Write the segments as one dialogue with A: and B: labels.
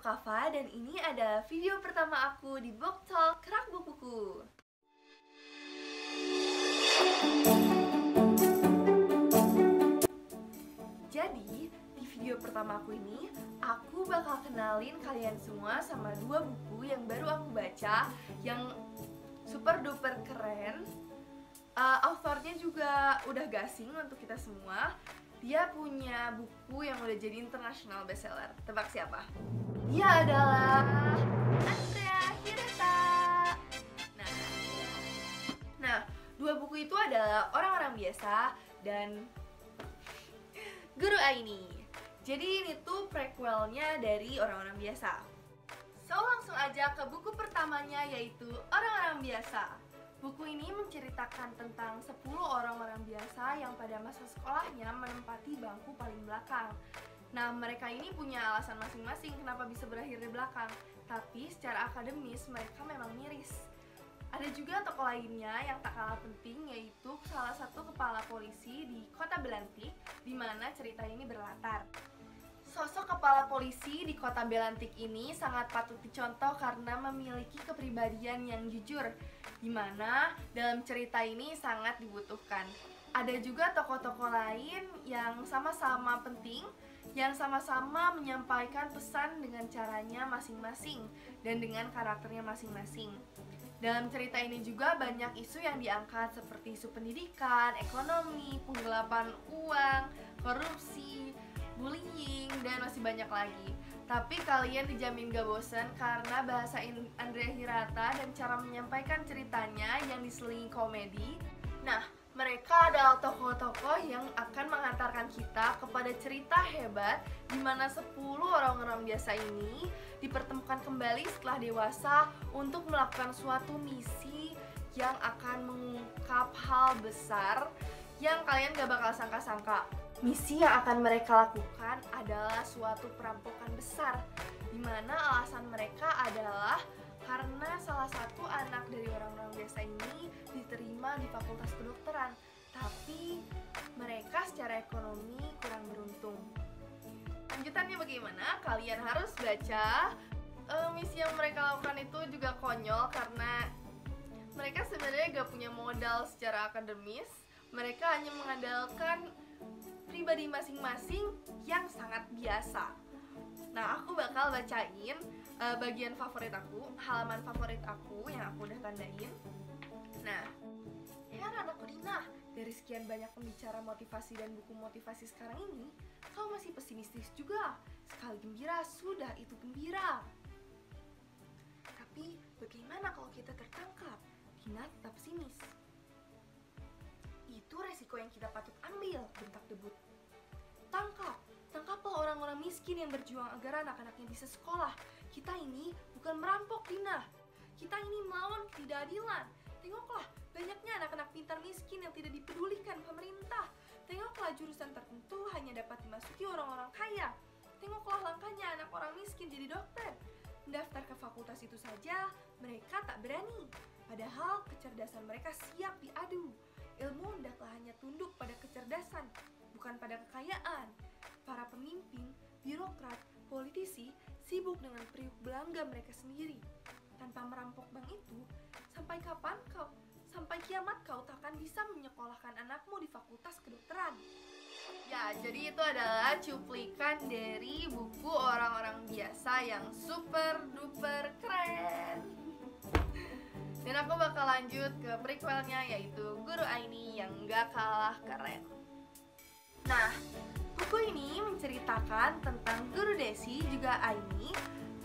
A: Kava dan ini adalah video pertama aku di Book Talk Rak Bukuku. Jadi, di video pertama aku ini, aku bakal kenalin kalian semua sama dua buku yang baru aku baca yang super duper keren. Authornya juga udah gasing untuk kita semua. Dia punya buku yang udah jadi international bestseller. Tebak siapa? Dia adalah Andrea Hirata. Nah, dua buku itu adalah Orang-orang Biasa dan Guru Aini. Jadi ini tuh prequelnya dari Orang-orang Biasa. So, langsung aja ke buku pertamanya, yaitu Orang-orang Biasa. Buku ini menceritakan tentang 10 orang-orang biasa yang pada masa sekolahnya menempati bangku paling belakang. Nah, mereka ini punya alasan masing-masing kenapa bisa berakhir di belakang, tapi secara akademis mereka memang miris. Ada juga tokoh lainnya yang tak kalah penting, yaitu salah satu kepala polisi di Kota Belantik, di mana cerita ini berlatar. Sosok kepala polisi di Kota Belantik ini sangat patut dicontoh karena memiliki kepribadian yang jujur, di mana dalam cerita ini sangat dibutuhkan. Ada juga tokoh-tokoh lain yang sama-sama penting, yang sama-sama menyampaikan pesan dengan caranya masing-masing dan dengan karakternya masing-masing. Dalam cerita ini juga banyak isu yang diangkat seperti isu pendidikan, ekonomi, penggelapan uang, korupsi, bullying, dan masih banyak lagi. Tapi kalian dijamin gak bosen karena bahasa Andrea Hirata dan cara menyampaikan ceritanya yang diselingi komedi. Nah, mereka adalah tokoh-tokoh yang akan mengantarkan kita kepada cerita hebat di mana 10 orang-orang biasa ini dipertemukan kembali setelah dewasa untuk melakukan suatu misi yang akan mengungkap hal besar yang kalian gak bakal sangka-sangka. Misi yang akan mereka lakukan adalah suatu perampokan besar, di mana alasan mereka adalah karena salah satu anak dari orang-orang biasa ini diterima di Fakultas Kedokteran, tapi mereka secara ekonomi kurang beruntung. Lanjutannya bagaimana? Kalian harus baca. Misi yang mereka lakukan itu juga konyol karena mereka sebenarnya gak punya modal secara akademis. Mereka hanya mengandalkan pribadi masing-masing yang sangat biasa. Nah, aku bakal bacain bagian favorit aku, halaman favorit aku yang aku udah tandain. Nah, heran aku Dina, dari sekian banyak pembicara motivasi dan buku motivasi sekarang ini, kau masih pesimistis juga. Sekali gembira, sudah itu gembira. Tapi bagaimana kalau kita tertangkap? Dina tetap pesimis. Itu resiko yang kita patut ambil, bentak debut. Tangkaplah orang-orang miskin yang berjuang agar anak-anaknya bisa sekolah. Kita ini bukan merampok, Dina. Kita ini melawan ketidakadilan. Tengoklah, banyaknya anak-anak pintar miskin yang tidak dipedulikan pemerintah. Tengoklah, jurusan tertentu hanya dapat dimasuki orang-orang kaya. Tengoklah langkahnya anak orang miskin jadi dokter. Mendaftar ke fakultas itu saja, mereka tak berani. Padahal kecerdasan mereka siap diadu. Ilmu hendaklah hanya tunduk pada kecerdasan, bukan pada kekayaan. Para pemimpin, birokrat, politisi sibuk dengan periuk belangga mereka sendiri. Tanpa merampok bank itu, sampai kapan kau, sampai kiamat kau takkan bisa menyekolahkan anakmu di Fakultas Kedokteran. Ya, jadi itu adalah cuplikan dari buku Orang-orang Biasa yang super duper keren. Dan aku bakal lanjut ke prequelnya, yaitu Guru Aini yang gak kalah keren. Nah, buku ini menceritakan tentang Guru Desi juga Aini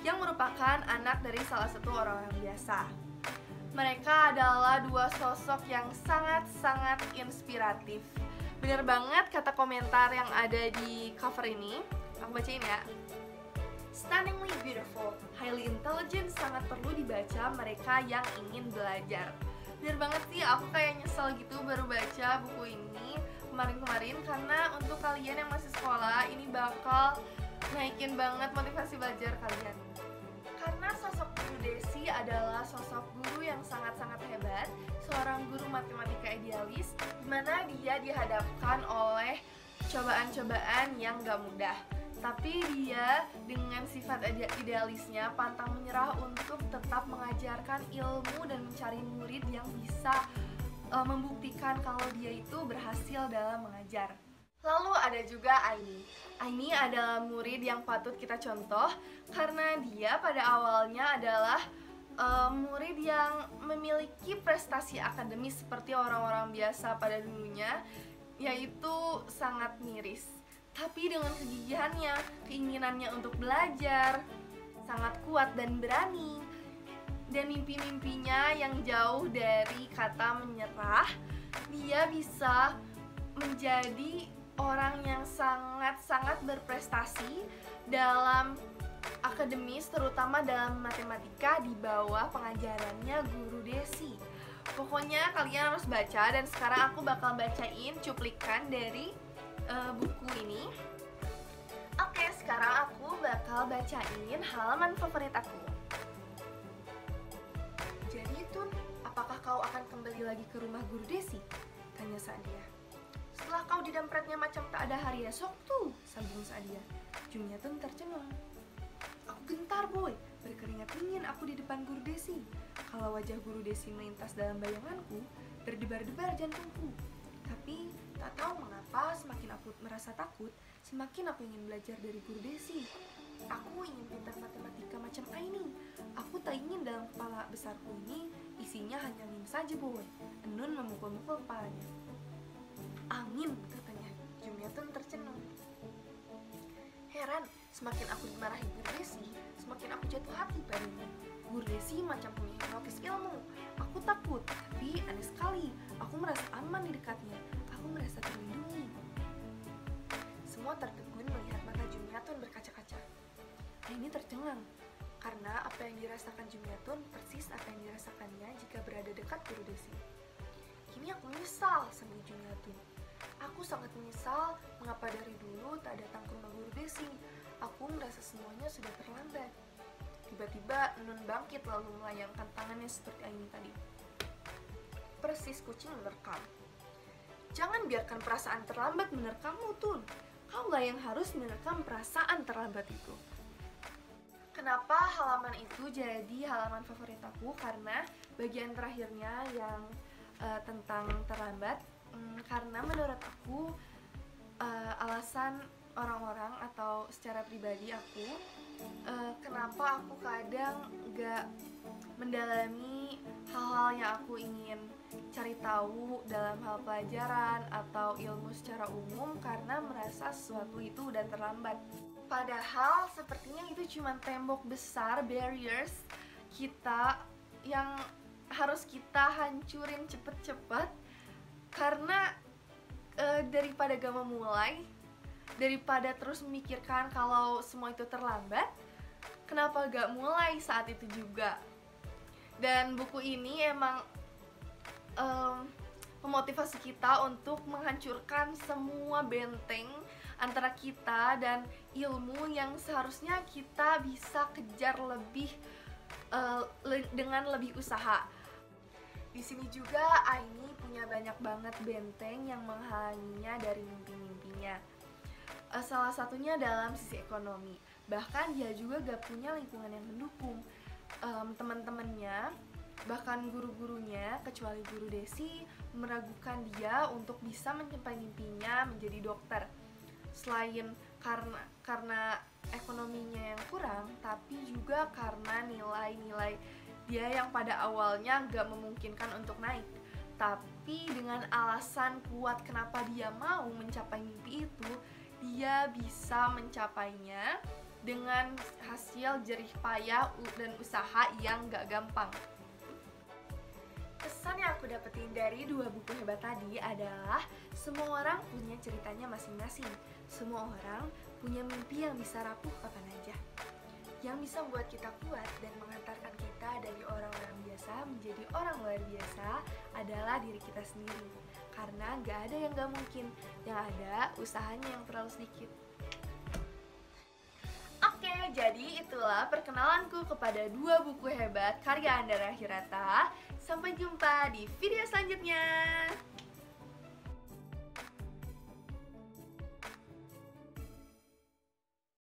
A: yang merupakan anak dari salah satu orang-orang biasa. Mereka adalah dua sosok yang sangat-sangat inspiratif. Bener banget kata komentar yang ada di cover ini. Aku bacain ya. Stunningly beautiful, highly intelligent, sangat perlu dibaca mereka yang ingin belajar. Bener banget sih, aku kayak nyesel gitu baru baca buku ini kemarin-kemarin, karena untuk kalian yang masih sekolah, ini bakal naikin banget motivasi belajar kalian. Karena sosok Guru Desi adalah sosok guru yang sangat-sangat hebat, seorang guru matematika idealis, dimana dia dihadapkan oleh cobaan-cobaan yang gak mudah. Tapi dia dengan sifat idealisnya pantang menyerah untuk tetap mengajarkan ilmu dan mencari murid yang bisa membuktikan kalau dia itu berhasil dalam mengajar. Lalu ada juga Aini. Aini adalah murid yang patut kita contoh karena dia pada awalnya adalah murid yang memiliki prestasi akademis seperti orang-orang biasa pada dulunya, yaitu sangat miris. Tapi dengan kegigihannya, keinginannya untuk belajar, sangat kuat dan berani, dan mimpi-mimpinya yang jauh dari kata menyerah, dia bisa menjadi orang yang sangat-sangat berprestasi dalam akademis, terutama dalam matematika di bawah pengajarannya Guru Desi. Pokoknya kalian harus baca, dan sekarang aku bakal bacain cuplikan dari buku ini. Oke, sekarang aku bakal bacain halaman favorit aku. Jadi Tun, apakah kau akan kembali lagi ke rumah Guru Desi? Tanya Saadia. Setelah kau didampretnya macam tak ada hari esok tuh, sambung Saadia. Jumiatun tercengang. Aku gentar boy, berkeringat dingin aku di depan Guru Desi. Kalau wajah Guru Desi melintas dalam bayanganku, berdebar-debar jantungku. Tapi tak tahu mengapa semakin aku merasa takut, semakin aku ingin belajar dari Guru Desi. Aku ingin pintar matematika macam Aini. Aku tak ingin dalam kepala besarku ini isinya hanya mim saja boy. Enun memukul-mukul kepalanya. Angin, katanya. Jumiatun tercenung. Heran, semakin aku dimarahi Guru Desi, semakin aku jatuh hati padanya. Guru Desi macam punya hipnotis ilmu. Aku takut, tapi aneh sekali. Aku merasa aman di dekatnya. Aku merasa terlindungi. Semua tertegun melihat mata Jumiatun berkaca-kaca. Aini tercengang, karena apa yang dirasakan Jumiatun persis apa yang dirasakannya jika berada dekat Guru Desi. Kini aku menyesal, sambung Jumiatun. Aku sangat menyesal mengapa dari dulu tak datang ke rumah Guru Desi. Aku merasa semuanya sudah terlambat. Tiba-tiba Nun bangkit lalu melayangkan tangannya seperti Aini tadi. Persis kucing menerkam. Jangan biarkan perasaan terlambat menerkammu, Tun. Kaulah yang harus menerkam perasaan terlambat itu. Kenapa halaman itu jadi halaman favorit aku? Karena bagian terakhirnya yang tentang terlambat. Karena menurut aku alasan orang-orang atau secara pribadi aku kenapa aku kadang gak mendalami hal-hal yang aku ingin cari tahu dalam hal pelajaran atau ilmu secara umum karena merasa sesuatu itu udah terlambat. Padahal sepertinya itu cuma tembok besar, barriers kita yang harus kita hancurin cepet-cepet. Karena daripada gak memulai, daripada terus memikirkan kalau semua itu terlambat, kenapa gak mulai saat itu juga? Dan buku ini emang memotivasi kita untuk menghancurkan semua benteng antara kita dan ilmu yang seharusnya kita bisa kejar lebih dengan lebih usaha. Di sini juga Aini punya banyak banget benteng yang menghalanginya dari mimpi-mimpinya. Salah satunya dalam sisi ekonomi. Bahkan dia juga gak punya lingkungan yang mendukung. Teman-temannya, bahkan guru-gurunya, kecuali Guru Desi, meragukan dia untuk bisa mencapai mimpinya menjadi dokter. Selain karena ekonominya yang kurang, tapi juga karena nilai-nilai dia yang pada awalnya gak memungkinkan untuk naik. Tapi dengan alasan kuat kenapa dia mau mencapai mimpi itu, dia bisa mencapainya dengan hasil jerih payah dan usaha yang gak gampang. Pesan yang aku dapetin dari dua buku hebat tadi adalah semua orang punya ceritanya masing-masing. Semua orang punya mimpi yang bisa rapuh kapan aja. Yang bisa membuat kita kuat dan mengantarkan kita dari orang-orang biasa menjadi orang luar biasa adalah diri kita sendiri. Karena gak ada yang gak mungkin, yang ada usahanya yang terlalu sedikit. Oke, jadi itulah perkenalanku kepada dua buku hebat karya Andara Hirata. Sampai jumpa di video selanjutnya.